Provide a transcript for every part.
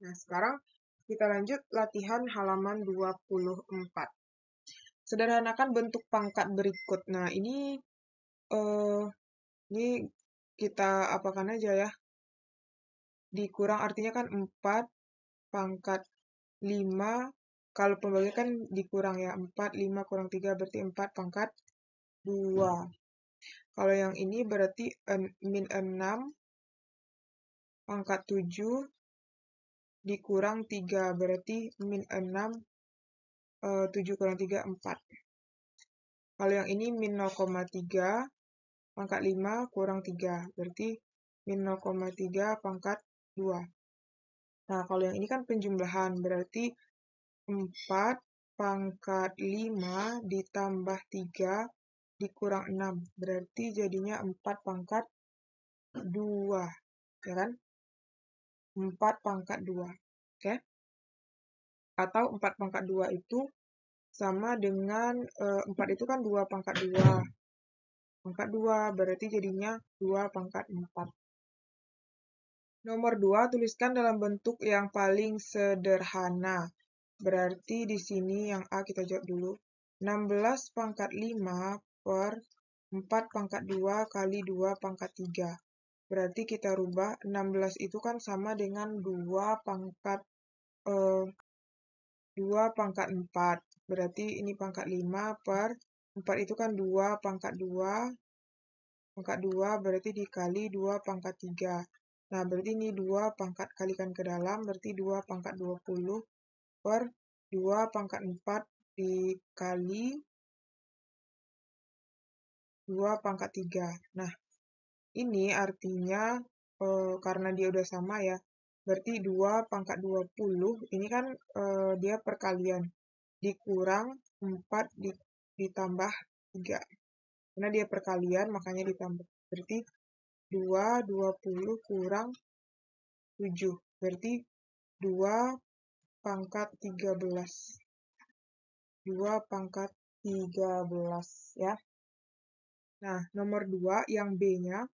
Nah, sekarang kita lanjut latihan halaman 24. Sederhanakan bentuk pangkat berikut. Nah, ini kita apakan aja ya. Dikurang artinya kan 4 pangkat 5. Kalau pembagian kan dikurang ya. 4, 5 kurang 3 berarti 4 pangkat 2. Kalau yang ini berarti min 6 pangkat 7 dikurang 3 berarti min 6 7 kurang 3 4. Kalau yang ini min 0,3 pangkat 5 kurang 3 berarti min 0,3 pangkat 2. Nah, kalau yang ini kan penjumlahan berarti 4 pangkat 5 ditambah 3 dikurang 6 berarti jadinya 4 pangkat 2, ya kan? 4 pangkat 2, oke? Atau 4 pangkat 2 itu sama dengan 4 itu kan 2 pangkat 2. Pangkat 2 berarti jadinya 2 pangkat 4. Nomor 2, tuliskan dalam bentuk yang paling sederhana. Berarti di sini yang A kita jawab dulu. 16 pangkat 5 per 4 pangkat 2 kali 2 pangkat 3. Berarti kita rubah 16 itu kan sama dengan 2 pangkat 4. Berarti ini pangkat 5 per 4 itu kan 2 pangkat 2. Pangkat 2 berarti dikali 2 pangkat 3. Nah, berarti ini 2 pangkat kalikan ke dalam, berarti 2 pangkat 20 per 2 pangkat 4 dikali 2 pangkat 3. Nah, ini artinya karena dia udah sama ya, berarti 2 pangkat 20, ini kan dia perkalian. Dikurang 4 ditambah 3. Karena dia perkalian, makanya ditambah. Berarti 2, 20 kurang 7. Berarti 2 pangkat 13. 2 pangkat 13 ya. Nah, nomor 2 yang B-nya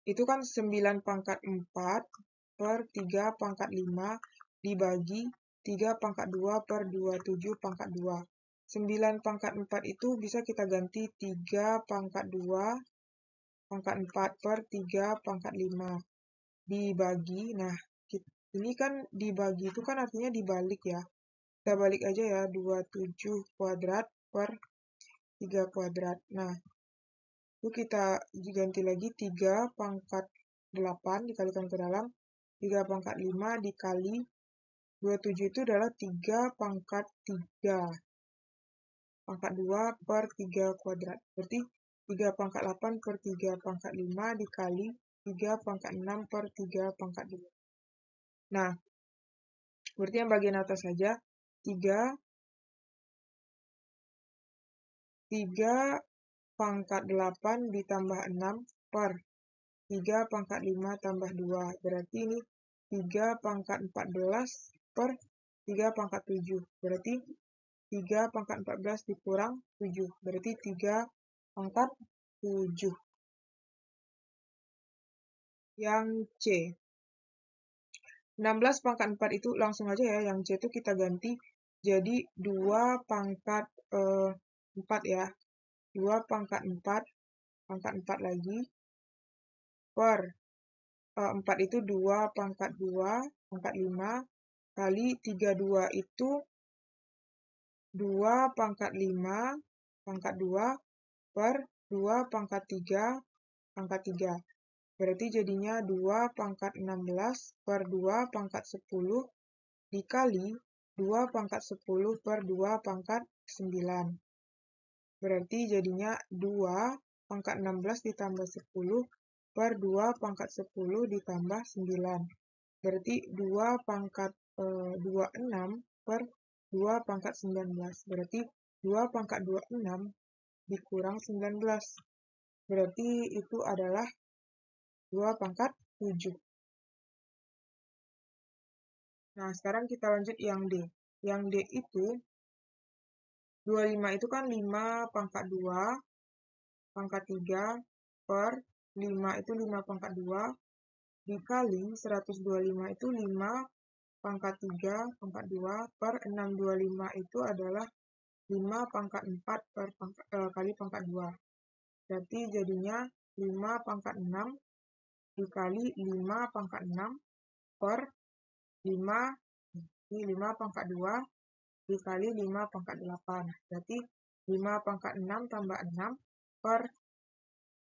itu kan 9 pangkat 4 per 3 pangkat 5 dibagi 3 pangkat 2 per 27 pangkat 2. 9 pangkat 4 itu bisa kita ganti 3 pangkat 2 pangkat 4 per 3 pangkat 5. Dibagi, nah ini kan dibagi itu kan artinya dibalik ya. Kita balik aja ya, 27 kuadrat per 3 kuadrat. Nah, itu kita ganti lagi 3 pangkat 8 dikalikan ke dalam 3 pangkat 5 dikali 27 itu adalah 3 pangkat 3 pangkat 2 per 3 kuadrat. Berarti 3 pangkat 8 per 3 pangkat 5 dikali 3 pangkat 6 per 3 pangkat 2. Nah, berarti yang bagian atas saja 3 pangkat 8 ditambah 6 per 3 pangkat 5 tambah 2. Berarti ini 3 pangkat 14 per 3 pangkat 7. Berarti 3 pangkat 14 dikurang 7. Berarti 3 pangkat 7. Yang C. 16 pangkat 4 itu langsung aja ya. Yang C itu kita ganti jadi 2 pangkat 4 ya. 2 pangkat 4. Pangkat 4 lagi. Per 4 itu 2 pangkat 2. Pangkat 5. Kali 32 itu 2 pangkat 5 pangkat 2 per 2 pangkat 3 pangkat 3. Berarti jadinya 2 pangkat 16 per 2 pangkat 10 dikali 2 pangkat 10 per 2 pangkat 9. Berarti jadinya 2 pangkat 16 ditambah 10 per 2 pangkat 10 ditambah 9. Berarti 2 pangkat 26 per 2 pangkat 19. Berarti 2 pangkat 26 dikurang 19. Berarti itu adalah 2 pangkat 7. Nah, sekarang kita lanjut yang D. Yang D itu 25 itu kan 5 pangkat 2 pangkat 3 per 5 itu 5 pangkat 2 dikali 125 itu 5 pangkat 3 pangkat 2 per 625 itu adalah 5 pangkat 4 kali pangkat 2. Berarti jadinya 5 pangkat 6 dikali 5 pangkat 6 per 5, ini 5 pangkat 2 dikali 5 pangkat 8. Berarti 5 pangkat 6 tambah 6 per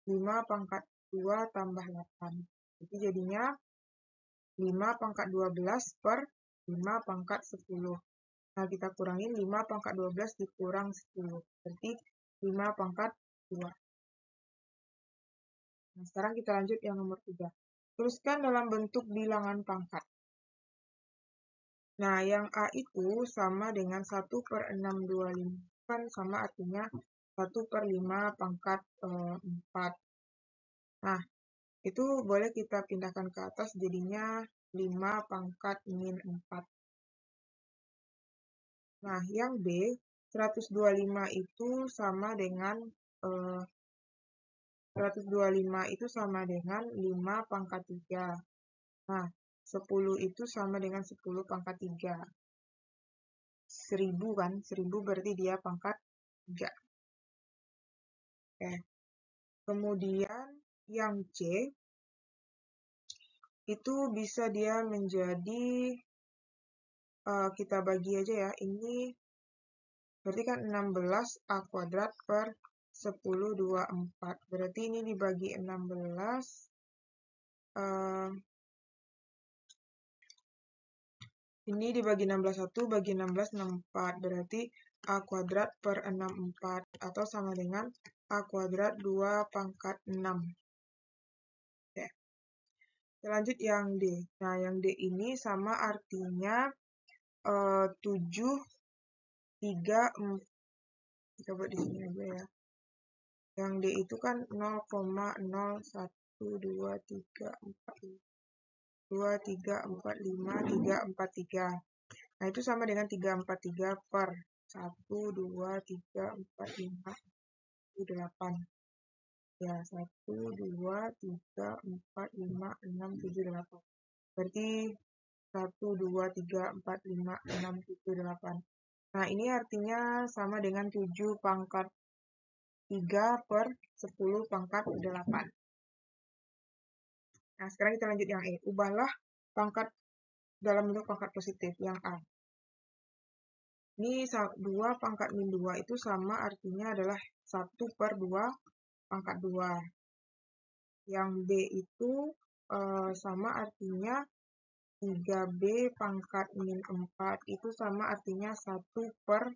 5 pangkat 2 tambah 8. Jadi jadinya 5 pangkat 12 per 5 pangkat 10. Nah, kita kurangin 5 pangkat 12 dikurang 10. Berarti 5 pangkat 2. Nah, sekarang kita lanjut yang nomor 3. Tuliskan dalam bentuk bilangan pangkat. Nah, yang A itu sama dengan 1 per 625. Kan sama artinya 1 per 5 pangkat 4. Nah, itu boleh kita pindahkan ke atas jadinya 5 pangkat min 4. Nah, yang B, 125 itu sama dengan 5 pangkat 3. Nah, 10 itu sama dengan 10 pangkat 3. 1000 kan? 1000 berarti dia pangkat 3. Oke. Kemudian yang C, itu bisa dia menjadi, kita bagi aja ya. Ini berarti kan 16A kuadrat per 1024. Berarti ini dibagi 16. Ini dibagi 16 1, bagi 16 64. Berarti A kuadrat per 64. Atau sama dengan A kuadrat 2 pangkat 6. Oke. Lanjut yang D. Nah, yang D ini sama artinya 7, 3, 4. Kita buat di sini aja ya. Yang D itu kan 0,012345. 2345, 343. Nah, itu sama dengan 343 per 1234568. Ya, 123456778. Berarti 1234568. Nah, ini artinya sama dengan 7 pangkat 3 per 10 pangkat 8. Nah, sekarang kita lanjut yang E. Ubahlah pangkat dalam bentuk pangkat positif, yang A. Ini 2 pangkat min 2 itu sama artinya adalah 1 per 2 pangkat 2. Yang B itu sama artinya 3B pangkat min 4 itu sama artinya 1 per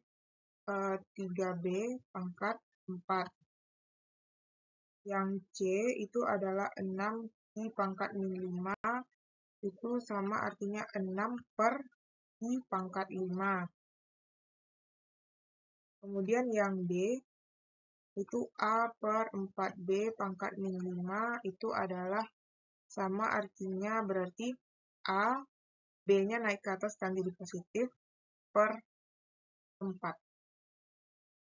3B pangkat 4. Yang C itu adalah 6I pangkat min 5 itu sama artinya 6 per I pangkat 5. Kemudian yang D itu A per 4B pangkat min 5 itu adalah sama artinya berarti A, B-nya naik ke atas kan jadi positif, per 4.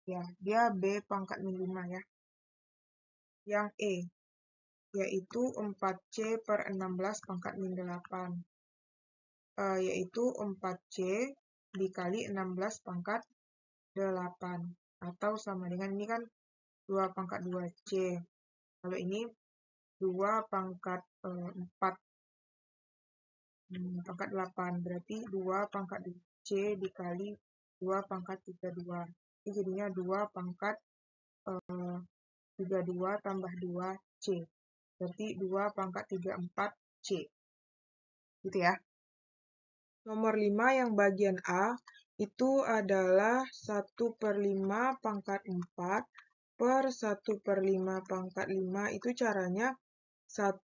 Ya, dia B pangkat min 5 ya. Yang E, yaitu 4C per 16 pangkat min 8. Yaitu 4C dikali 16 pangkat 8. Atau sama dengan ini kan 2 pangkat 2C. Kalau ini 2 pangkat 4 pangkat 8. Berarti 2 pangkat 2C dikali 2 pangkat 32. Ini jadinya 2 pangkat 32 tambah 2C. Berarti 2 pangkat 34C. Gitu ya. Nomor 5 yang bagian A itu adalah 1 per 5 pangkat 4 per 1 per 5 pangkat 5. Itu caranya 1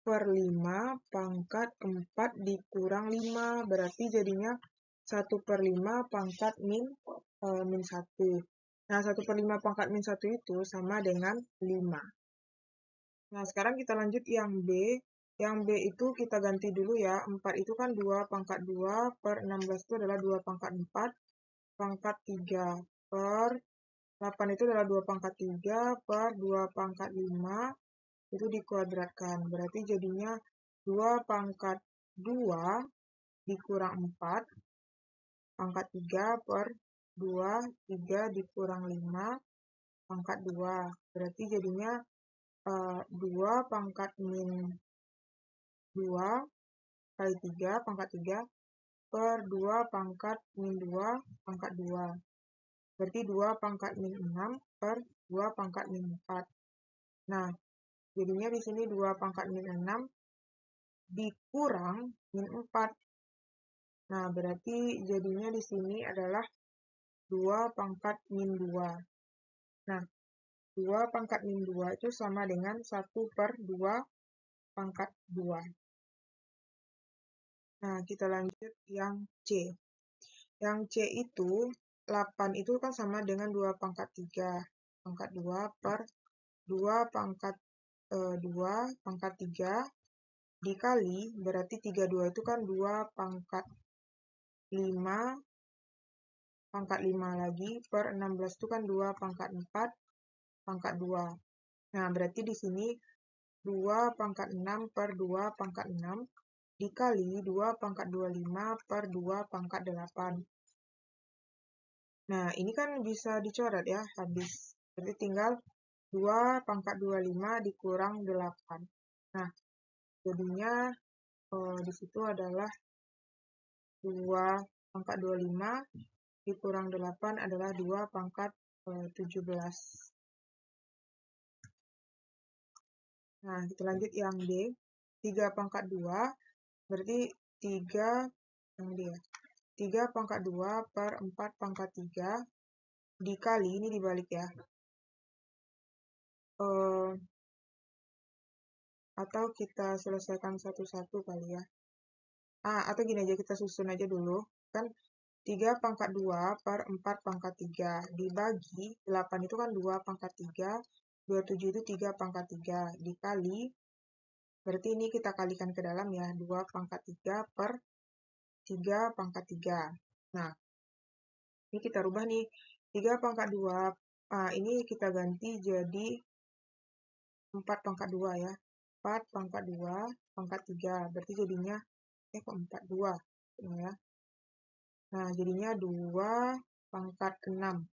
per 5 pangkat 4 dikurang 5. Berarti jadinya 1 per 5 pangkat min 1. Nah, 1 per 5 pangkat min 1 itu sama dengan 5. Nah, sekarang kita lanjut yang B. Yang B itu kita ganti dulu ya. 4 itu kan 2 pangkat 2 per 16 itu adalah 2 pangkat 4 pangkat 3 per 8 itu adalah 2 pangkat 3 per 2 pangkat 5 itu dikuadratkan. Berarti jadinya 2 pangkat 2 dikurang 4 pangkat 3 per 2, 3 dikurang 5 pangkat 2. Berarti jadinya 2 pangkat min 2 kali 3 pangkat 3 per 2 pangkat min 2 pangkat 2. Berarti 2 pangkat min 6 per 2 pangkat min 4. Nah, jadinya di sini 2 pangkat min 6 dikurang min 4. Nah, berarti jadinya di sini adalah 2 pangkat min 2. Nah, 2 pangkat min 2 itu sama dengan 1 per 2 pangkat 2. Nah, kita lanjut yang C. Yang C itu, 8 itu kan sama dengan 2 pangkat 3. Pangkat 2 per 2 pangkat 2 pangkat 3 dikali, berarti 32 itu kan 2 pangkat 5 pangkat 5 lagi per 16 itu kan 2 pangkat 4 pangkat 2. Nah, berarti di sini 2 pangkat 6 per 2 pangkat 6 dikali 2 pangkat 25 per 2 pangkat 8. Nah, ini kan bisa dicoret ya, habis. Berarti tinggal 2 pangkat 25 dikurang 8. Nah, jadinya di situ adalah 2 pangkat 25 dikurang 8 adalah 2 pangkat 17. Nah, kita lanjut yang D. 3 pangkat 2 berarti 3 yang D ya. 3 pangkat 2 per 4 pangkat 3 dikali, ini dibalik ya. Atau kita selesaikan satu-satu kali ya. Atau gini aja, kita susun aja dulu. Kan 3 pangkat 2 per 4 pangkat 3 dibagi 8 itu kan 2 pangkat 3, 27 itu 3 pangkat 3 dikali, berarti ini kita kalikan ke dalam ya, 2 pangkat 3 per 3 pangkat 3. Nah, ini kita rubah nih, 3 pangkat 2, ini kita ganti jadi 4 pangkat 2 ya. 4 pangkat 2 pangkat 3, berarti jadinya, kok 4, 2. Ya. Nah, jadinya 2 pangkat 6.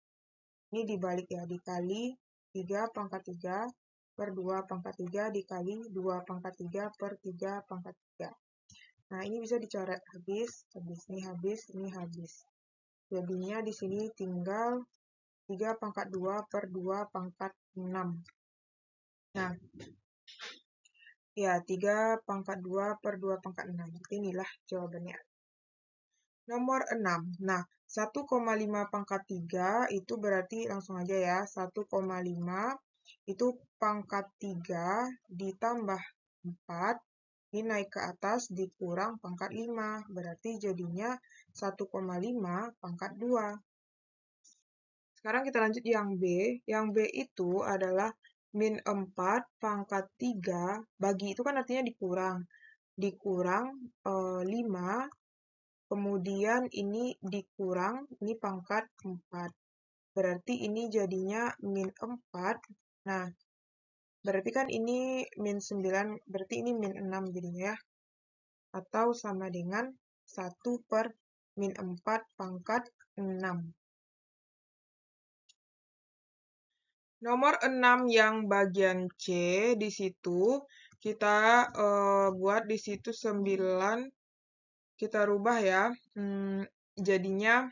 Ini dibalik ya, dikali 3 pangkat 3 per 2 pangkat 3 dikali 2 pangkat 3 per 3 pangkat 3. Nah, ini bisa dicoret habis, ini habis, ini habis. Jadinya di sini tinggal 3 pangkat 2 per 2 pangkat 6. Nah, ya 3 pangkat 2 per 2 pangkat 6. Inilah jawabannya. Nomor 6. Nah, 1,5 pangkat 3 itu berarti langsung aja ya. 1,5 itu pangkat 3 ditambah 4. Ini naik ke atas dikurang pangkat 5. Berarti jadinya 1,5 pangkat 2. Sekarang kita lanjut yang B. Yang B itu adalah min 4 pangkat 3. Bagi itu kan artinya dikurang. Dikurang 5. Kemudian ini dikurang, ini pangkat 4. Berarti ini jadinya min 4. Nah, berarti kan ini min 9, berarti ini min 6 jadinya ya. Atau sama dengan 1 per min 4 pangkat 6. Nomor 6 yang bagian C, di situ kita buat di situ 9, kita rubah ya. Jadinya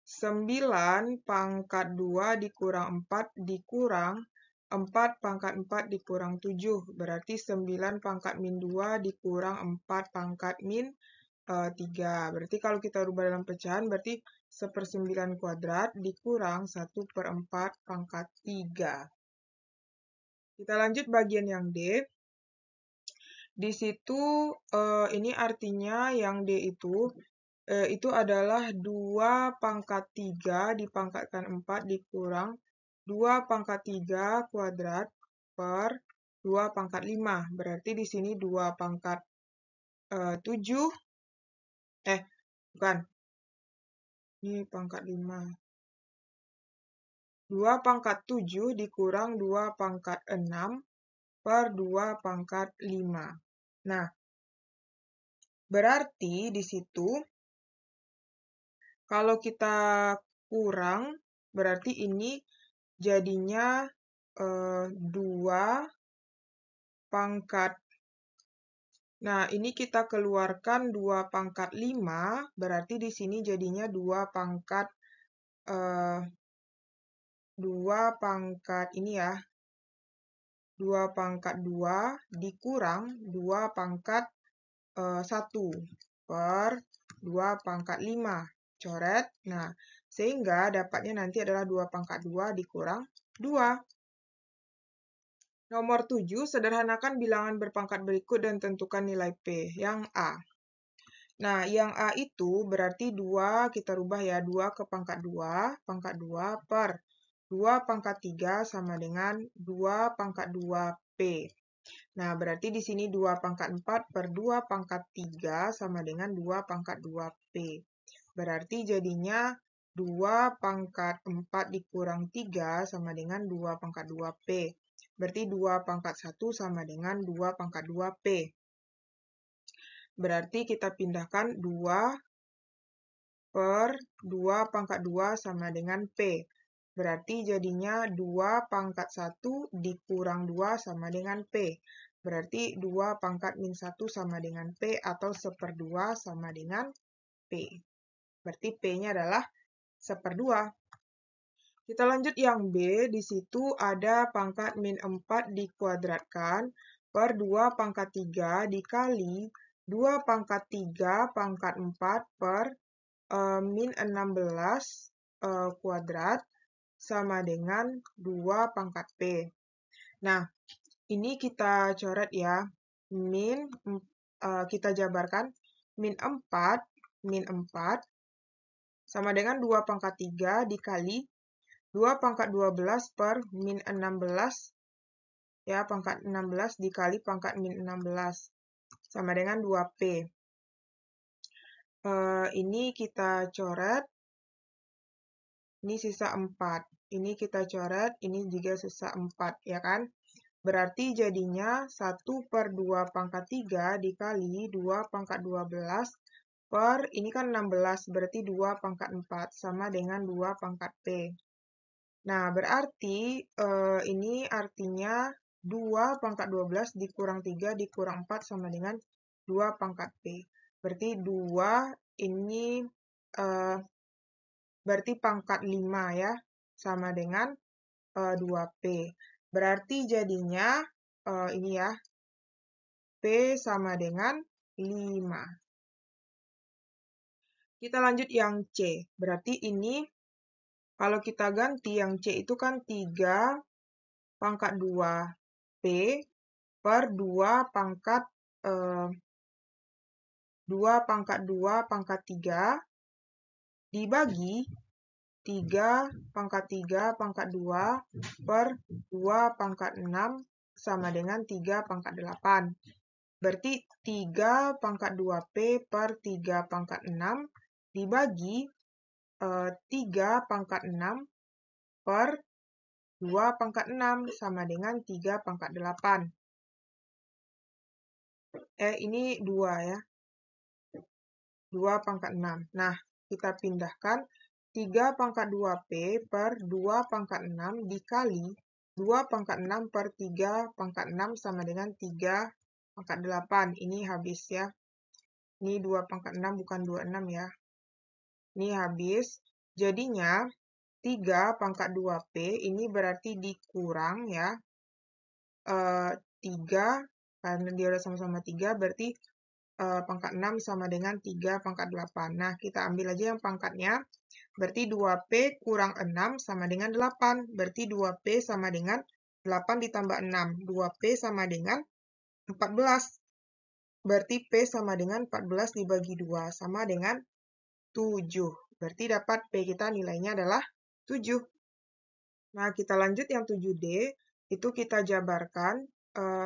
9 pangkat 2 dikurang 4 dikurang 4 pangkat 4 dikurang 7. Berarti 9 pangkat min 2 dikurang 4 pangkat min 3. Berarti kalau kita rubah dalam pecahan, berarti 1/9 kuadrat dikurang 1/4 pangkat 3. Kita lanjut bagian yang D. Di situ ini artinya yang D itu adalah 2 pangkat 3 dipangkatkan 4 dikurang 2 pangkat 3 kuadrat per 2 pangkat 5. Berarti di sini 2 pangkat 7. Bukan. Ini pangkat 5. 2 pangkat 7 dikurang 2 pangkat 6 per 2 pangkat 5. Nah, Berarti di situ kalau kita kurang, berarti ini jadinya 2 pangkat. Nah, ini kita keluarkan 2 pangkat 5, berarti di sini jadinya 2 pangkat 2 pangkat ini ya. 2 pangkat 2 dikurang 2 pangkat 1 per 2 pangkat 5. Coret. Nah, sehingga dapatnya nanti adalah 2 pangkat 2 dikurang 2. Nomor 7, sederhanakan bilangan berpangkat berikut dan tentukan nilai P. Yang A. Nah, yang A itu berarti 2, kita rubah ya, 2 ke pangkat 2 per 2 pangkat 3 sama dengan 2 pangkat 2 P. Nah, berarti di sini 2 pangkat 4 per 2 pangkat 3 sama dengan 2 pangkat 2 P. Berarti jadinya 2 pangkat 4 dikurang 3 sama dengan 2 pangkat 2 P. Berarti 2 pangkat 1 sama dengan 2 pangkat 2 P. Berarti kita pindahkan 2 per 2 pangkat 2 sama dengan P. Berarti jadinya 2 pangkat 1 dikurang 2 sama dengan P. Berarti 2 pangkat min 1 sama dengan P atau 1/2 sama dengan P. Berarti P-nya adalah 1/2. Kita lanjut yang B, di situ ada pangkat min 4 dikuadratkan per 2 pangkat 3 dikali 2 pangkat 3 pangkat 4 per min 16 kuadrat sama dengan 2 pangkat P. Nah, ini kita coret ya. Kita jabarkan min 4 sama dengan 2 pangkat 3 dikali 2 pangkat 12 per min 16 ya, pangkat 16 dikali pangkat min 16 sama dengan 2P. Ini kita coret, ini sisa 4. Ini kita coret, ini juga sisa 4, ya kan? Berarti jadinya 1/2 pangkat 3 dikali 2 pangkat 12 per, ini kan 16, berarti 2 pangkat 4, sama dengan 2 pangkat P. Nah, berarti ini artinya 2 pangkat 12 dikurang 3 dikurang 4 sama dengan 2 pangkat P. Berarti 2 ini berarti pangkat 5 ya, sama dengan 2P. Berarti jadinya ini ya, P sama dengan 5. Kita lanjut yang C. Berarti ini kalau kita ganti yang C itu kan 3 pangkat 2P per 2 pangkat 2 pangkat 2 pangkat 3 dibagi 3 pangkat 3 pangkat 2 per 2 pangkat 6 sama dengan 3 pangkat 8. Berarti 3 pangkat 2P per 3 pangkat 6 dibagi 3 pangkat 6 per 2 pangkat 6 sama dengan 3 pangkat 8. Ini 2 ya. 2 pangkat 6. Nah, kita pindahkan 3 pangkat 2P per 2 pangkat 6 dikali 2 pangkat 6 per 3 pangkat 6 sama dengan 3 pangkat 8. Ini habis ya. Ini 2 pangkat 6 bukan 26 ya. Ini habis. Jadinya 3 pangkat 2P ini berarti dikurang ya. 3 karena dia udah sama-sama 3 berarti pangkat 6 sama dengan 3 pangkat 8. Nah, kita ambil aja yang pangkatnya. Berarti 2P kurang 6 sama dengan 8. Berarti 2P sama dengan 8 ditambah 6. 2P sama dengan 14. Berarti P sama dengan 14 dibagi 2 sama dengan 7. Berarti dapat P kita nilainya adalah 7. Nah, kita lanjut yang 7D. Itu kita jabarkan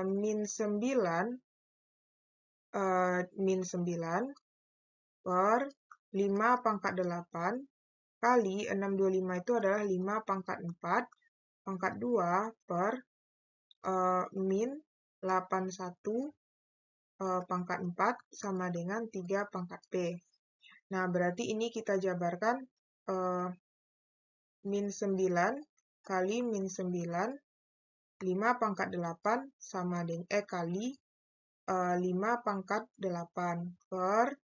min 9 per 5 pangkat 8 kali 625 itu adalah 5 pangkat 4 pangkat 2 per min 81 pangkat 4 sama dengan 3 pangkat P. Nah, berarti ini kita jabarkan min 9 kali min 9, 5 pangkat 8 sama dengan kali 5 pangkat 8 per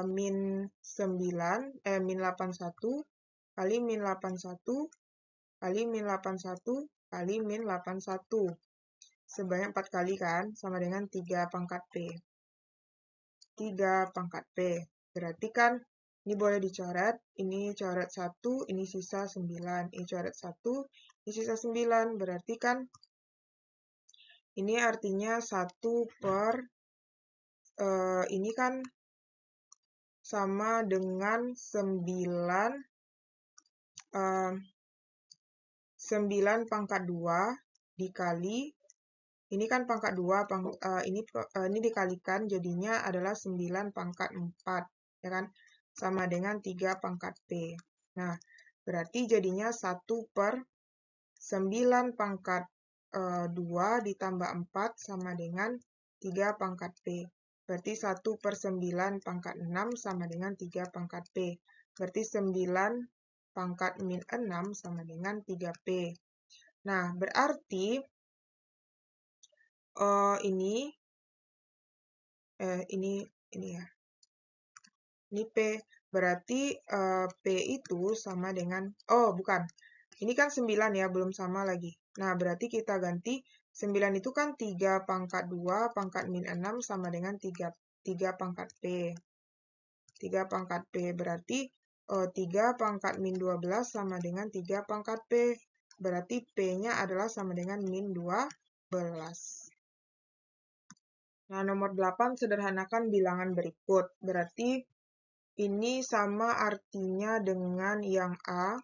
min 9, min 81 kali min 81 kali min 81 kali min 81. Sebanyak 4 kali kan, sama dengan 3 pangkat P. 3 pangkat P. Berarti kan, ini boleh dicoret, ini coret 1, ini sisa 9. Ini coret 1, ini sisa 9. Berarti kan, ini artinya 1 per, ini kan sama dengan 9, 9 pangkat 2 dikali, ini kan pangkat 2, ini dikalikan jadinya adalah 9 pangkat 4, ya kan? Sama dengan 3 pangkat P. Nah, berarti jadinya 1 per 9 pangkat 2 ditambah 4 sama dengan 3 pangkat P. Berarti 1 per 9 pangkat 6 sama dengan 3 pangkat P. Berarti 9 pangkat min 6 sama dengan 3P. Nah, berarti ini ya. Ini P. Berarti P itu sama dengan, bukan. Ini kan 9 ya, belum sama lagi. Nah, berarti kita ganti 9 itu kan 3 pangkat 2 pangkat min 6 sama dengan 3 pangkat P. 3 pangkat P berarti 3 pangkat min 12 sama dengan 3 pangkat P. Berarti P-nya adalah sama dengan min 12. Nah, nomor 8, sederhanakan bilangan berikut. Berarti ini sama artinya dengan yang A.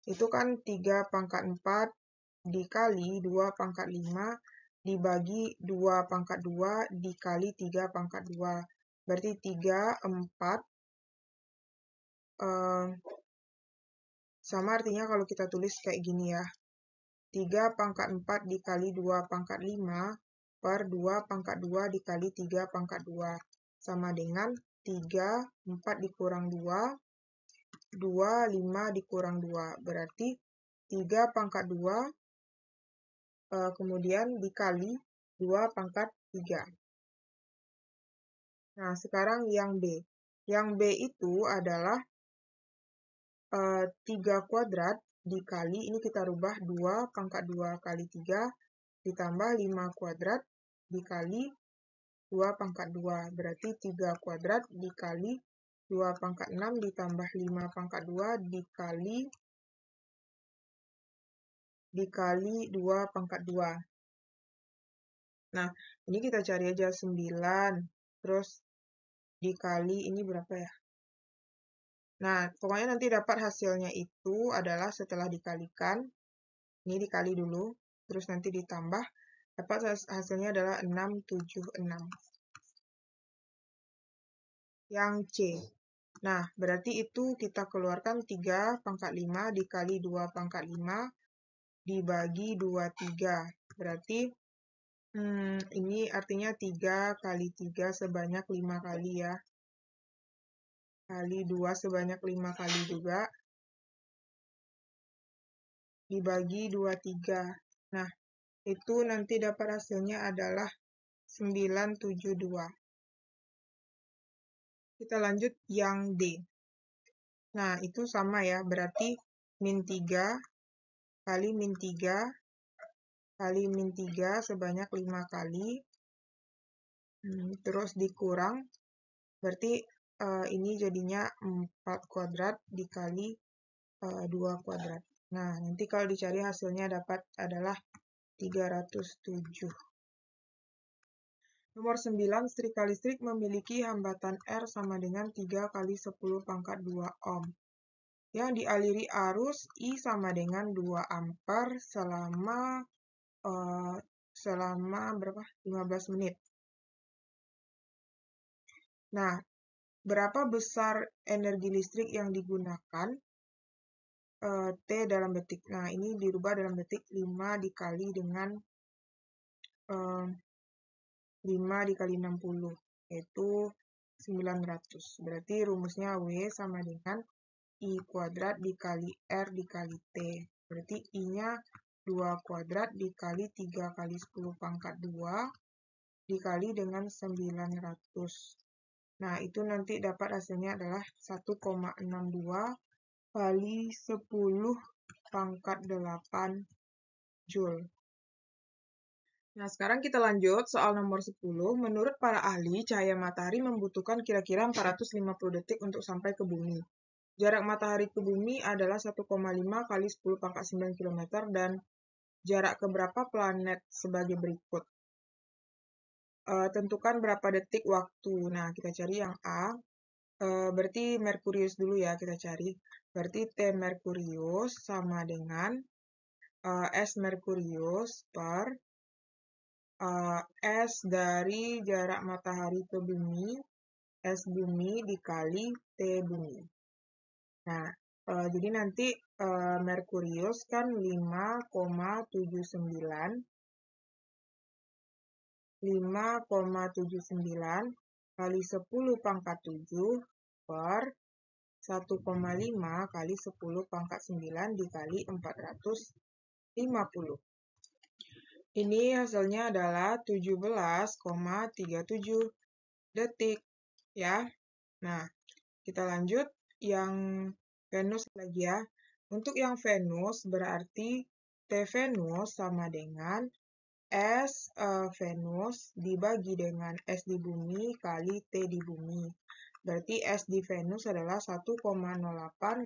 Itu kan 3 pangkat 4 dikali 2 pangkat 5 dibagi 2 pangkat 2 dikali 3 pangkat 2. Berarti 3, 4. Sama artinya kalau kita tulis kayak gini ya. 3 pangkat 4 dikali 2 pangkat 5 per 2 pangkat 2 dikali 3 pangkat 2. Sama dengan 3, 4 dikurang 2, 2, 5 dikurang 2. Berarti 3 pangkat 2, kemudian dikali 2 pangkat 3. Nah, sekarang yang B. Yang B itu adalah 3 kuadrat dikali, ini kita rubah 2 pangkat 2 kali 3 ditambah 5 kuadrat dikali 2 pangkat 2. Berarti 3 kuadrat dikali 2 pangkat 6 ditambah 5 pangkat 2 dikali 2 pangkat 2. Nah, ini kita cari aja 9. Terus dikali ini berapa ya? Nah, pokoknya nanti dapat hasilnya itu adalah setelah dikalikan. Ini dikali dulu. Terus nanti ditambah. Dapat hasilnya adalah 676. Yang C. Nah, berarti itu kita keluarkan 3 pangkat 5 dikali 2 pangkat 5 dibagi 23. Berarti ini artinya 3 kali 3 sebanyak 5 kali ya. Kali 2 sebanyak 5 kali juga. Dibagi 23. Nah, itu nanti dapat hasilnya adalah 972. Kita lanjut yang D. Nah, itu sama ya, berarti min 3 kali min 3 kali min 3 sebanyak 5 kali. Terus dikurang, berarti ini jadinya 4 kuadrat dikali 2 kuadrat. Nah, nanti kalau dicari hasilnya dapat adalah 307. Nomor 9, setrika listrik memiliki hambatan R sama dengan 3 kali 10 pangkat 2 ohm. Yang dialiri arus I sama dengan 2 ampere selama berapa? 15 menit. Nah, berapa besar energi listrik yang digunakan? T dalam detik. Nah, ini dirubah dalam detik 5 dikali dengan 5 dikali 60, yaitu 900. Berarti rumusnya W sama dengan I kuadrat dikali R dikali T. Berarti I-nya 2 kuadrat dikali 3 kali 10 pangkat 2 dikali dengan 900. Nah, itu nanti dapat hasilnya adalah 1,62 kali 10 pangkat 8 Joule. Nah, sekarang kita lanjut soal nomor 10. Menurut para ahli, cahaya matahari membutuhkan kira-kira 450 detik untuk sampai ke bumi. Jarak matahari ke bumi adalah 1,5 kali 10 pangkat 9 km dan jarak ke berapa planet sebagai berikut. Tentukan berapa detik waktu. Nah, kita cari yang A. Berarti Merkurius dulu ya, kita cari. Berarti T Merkurius sama dengan S Merkurius per S dari jarak matahari ke bumi, S bumi dikali T bumi. Nah, jadi nanti Merkurius kan 5,79 kali 10 pangkat 7 per 1,5 kali 10 pangkat 9 dikali 450. Ini hasilnya adalah 17,37 detik ya. Nah, kita lanjut yang Venus lagi ya. Untuk yang Venus berarti T Venus sama dengan S Venus dibagi dengan S di bumi kali T di bumi. Berarti S di Venus adalah 1,08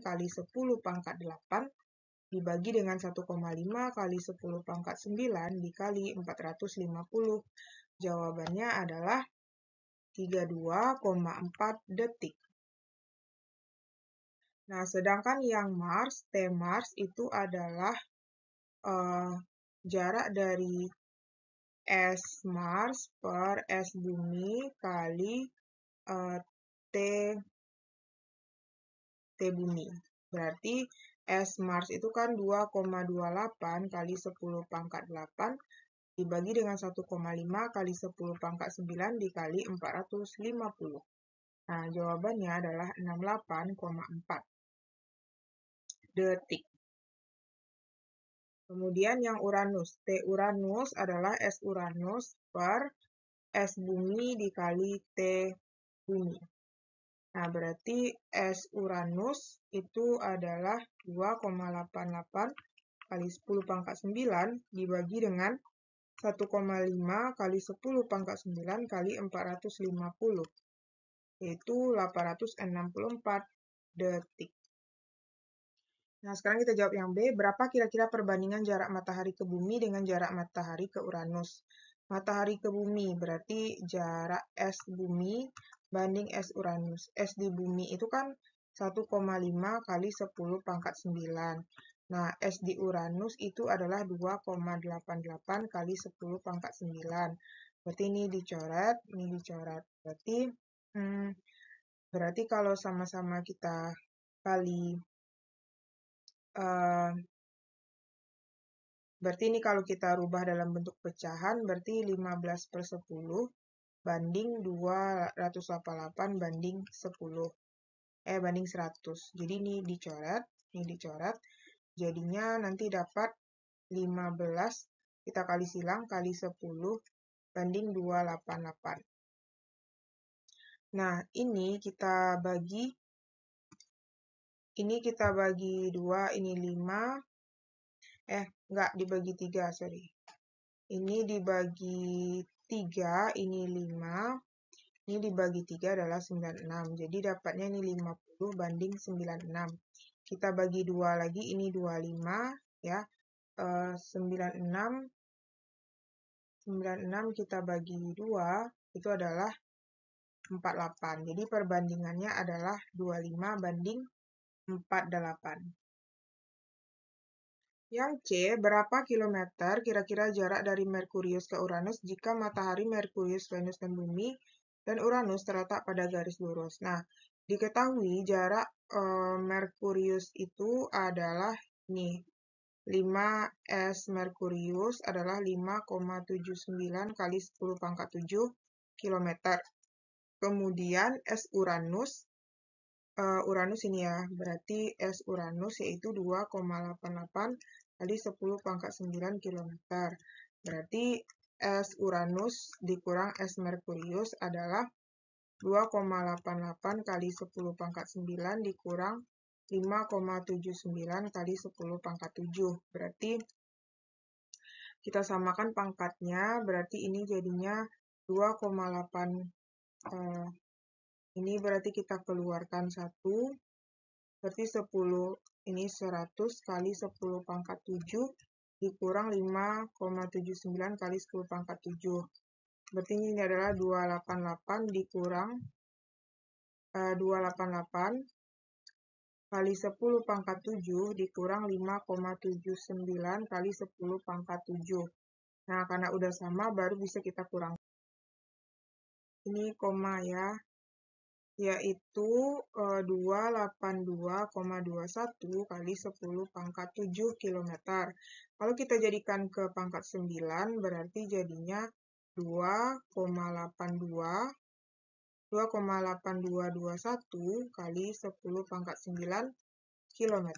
kali 10 pangkat 8 dibagi dengan 1,5 kali 10 pangkat 9 dikali 450. Jawabannya adalah 32,4 detik. Nah, sedangkan yang Mars, T Mars itu adalah jarak dari S Mars per S bumi kali T bumi. Berarti S Mars itu kan 2,28 kali 10 pangkat 8 dibagi dengan 1,5 kali 10 pangkat 9 dikali 450. Nah, jawabannya adalah 68,4 detik. Kemudian yang Uranus. T Uranus adalah S Uranus per S bumi dikali T bumi. Nah, berarti S Uranus itu adalah 2,88 kali 10 pangkat 9 dibagi dengan 1,5 kali 10 pangkat 9 kali 450, yaitu 864 detik. Nah, sekarang kita jawab yang B. Berapa kira-kira perbandingan jarak matahari ke bumi dengan jarak matahari ke Uranus? Matahari ke bumi berarti jarak S bumi banding S Uranus. S di bumi itu kan 1,5 kali 10 pangkat 9. Nah, S di Uranus itu adalah 2,88 kali 10 pangkat 9. Berarti ini dicoret, ini dicoret. Berarti kalau sama-sama kita kali berarti ini kalau kita rubah dalam bentuk pecahan, berarti 15/10 banding 288 banding 10. Banding 100. Jadi ini dicoret. Jadinya nanti dapat 15, kita kali silang, kali 10 banding 288. Nah, ini kita bagi 2, ini 5, enggak dibagi 3, sorry. Ini dibagi 3, ini 5, ini dibagi 3 adalah 96. Jadi dapatnya ini 50 banding 96. Kita bagi 2 lagi, ini 25 ya. 96 kita bagi 2 itu adalah 48. Jadi perbandingannya adalah 25 banding 48. Yang C, berapa kilometer kira-kira jarak dari Merkurius ke Uranus jika matahari, Merkurius, Venus, dan bumi dan Uranus terletak pada garis lurus? Nah, diketahui jarak Merkurius itu adalah nih, 5 S Merkurius adalah 5,79 kali 10 pangkat 7 km. Kemudian S Uranus, Uranus ini ya, berarti S Uranus yaitu 2,88 kali 10 pangkat 9 km. Berarti S Uranus dikurang S Merkurius adalah 2,88 kali 10 pangkat 9 dikurang 5,79 kali 10 pangkat 7. Berarti kita samakan pangkatnya, berarti ini jadinya 2,8. Ini berarti kita keluarkan 1, berarti 10, ini 100 kali 10 pangkat 7 dikurang 5,79 kali 10 pangkat 7. Berarti ini adalah 288 dikurang 288 kali 10 pangkat 7 dikurang 5,79 kali 10 pangkat 7. Nah, karena udah sama, baru bisa kita kurang. Ini koma ya, yaitu 282,21 kali 10 pangkat 7 km. Kalau kita jadikan ke pangkat 9, berarti jadinya 2,8221 kali 10 pangkat 9 km.